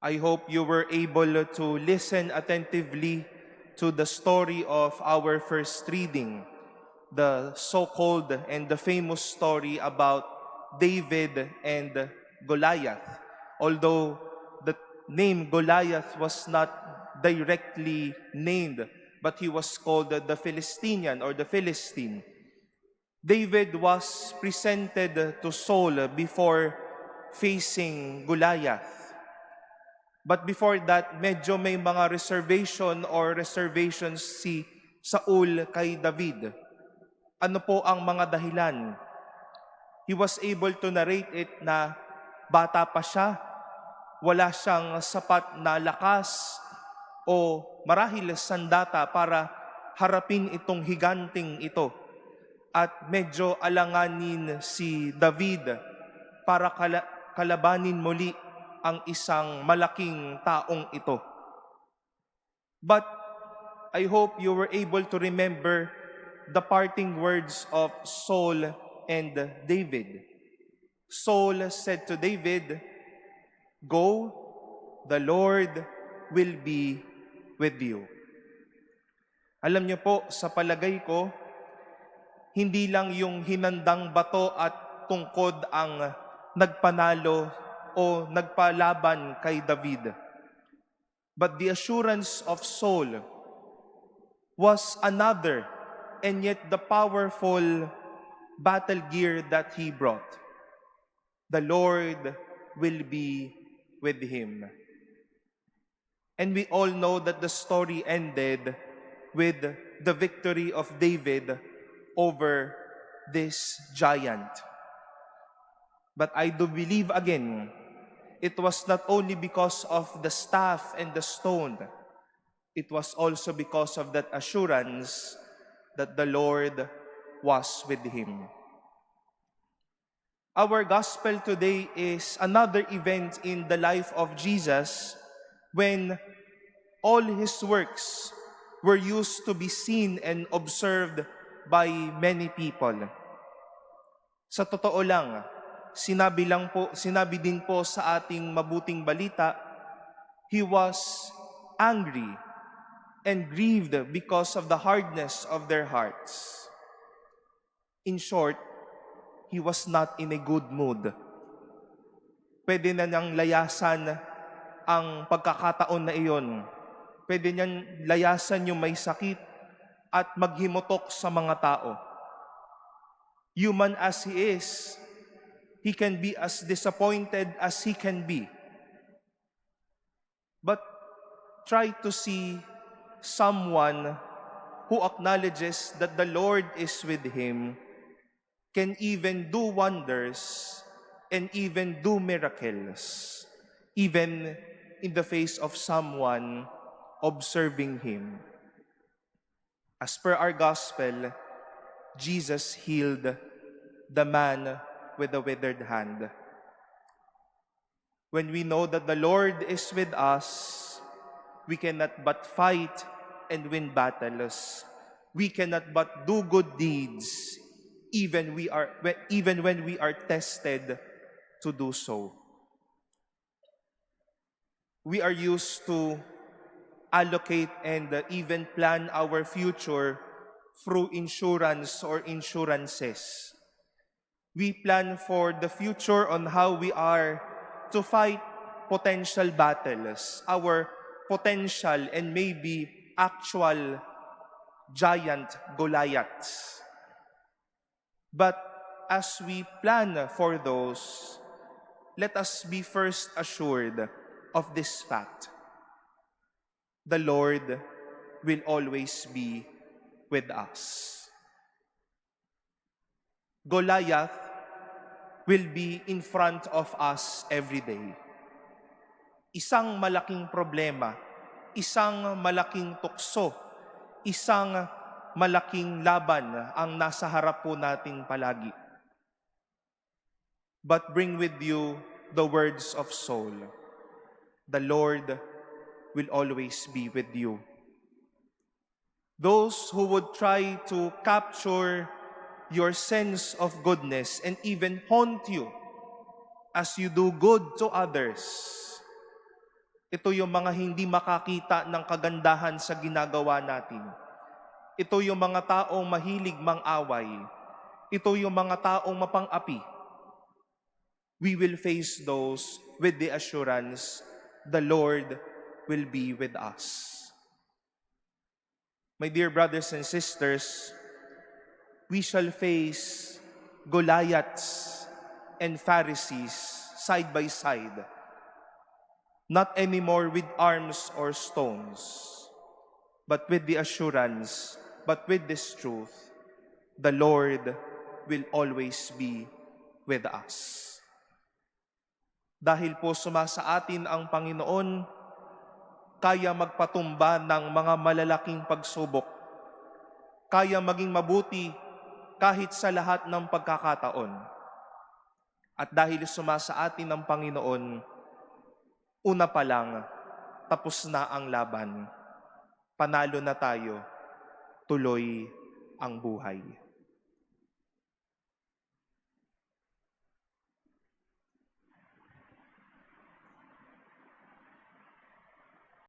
I hope you were able to listen attentively to the story of our first reading, the so-called and the famous story about David and Goliath. Although the name Goliath was not directly named, but he was called the Philistinian or the Philistine. David was presented to Saul before facing Goliath. But before that, medyo may mga reservations si Saul kay David. Ano po ang mga dahilan? He was able to narrate it na bata pa siya, wala siyang sapat na lakas o marahil sandata para harapin itong higanting ito. At medyo alanganin si David para kalabanin muli ang isang malaking taong ito. But I hope you were able to remember the parting words of Saul and David. Saul said to David, "Go, the Lord will be with you." Alam niyo po, sa palagay ko, hindi lang yung hinandang bato at tungkod ang nagpanalo o nagpalaban kay David. But the assurance of Saul was another and yet the powerful battle gear that he brought. The Lord will be with him. And we all know that the story ended with the victory of David over this giant. But I do believe again, it was not only because of the staff and the stone, it was also because of that assurance that the Lord was with him. Our gospel today is another event in the life of Jesus when all his works were used to be seen and observed by many people. Sa totoo lang, sinabi din po sa ating mabuting balita, he was angry and grieved because of the hardness of their hearts. In short, he was not in a good mood. Pwede na niyang layasan ang pagkakataon na iyon. Pwede niyang layasan yung may sakit at maghimutok sa mga tao. Human as he is, he can be as disappointed as he can be. But try to see someone who acknowledges that the Lord is with him, can even do wonders and even do miracles, even in the face of someone observing him. As per our gospel, Jesus healed the man with the withered hand. When we know that the Lord is with us, we cannot but fight and win battles. We cannot but do good deeds, even when we are tested to do so. We are used to allocate and even plan our future through insurance or insurances. We plan for the future on how we are to fight potential battles, our potential and maybe actual giant Goliaths. But as we plan for those, let us be first assured of this fact. The Lord will always be with us. Goliath will be in front of us every day. Isang malaking problema, isang malaking tukso, isang malaking laban ang nasa harap po natin palagi. But bring with you the words of Saul. The Lord will always be with you. Those who would try to capture your sense of goodness and even haunt you as you do good to others, Ito yung mga hindi makakita ng kagandahan sa ginagawa natin. Ito yung mga taong mahilig mang-away. Ito yung mga taong mapang-api. We will face those with the assurance the Lord will be with us. My dear brothers and sisters, we shall face Goliaths and Pharisees side by side, not anymore with arms or stones, but with the assurance, but with this truth, the Lord will always be with us. Dahil po sumasa atin ang Panginoon, kaya magpatumba ng mga malalaking pagsubok, kaya maging mabuti kahit sa lahat ng pagkakataon. At dahil sumasa atin ang Panginoon, una pa lang, tapos na ang laban. Panalo na tayo, tuloy ang buhay.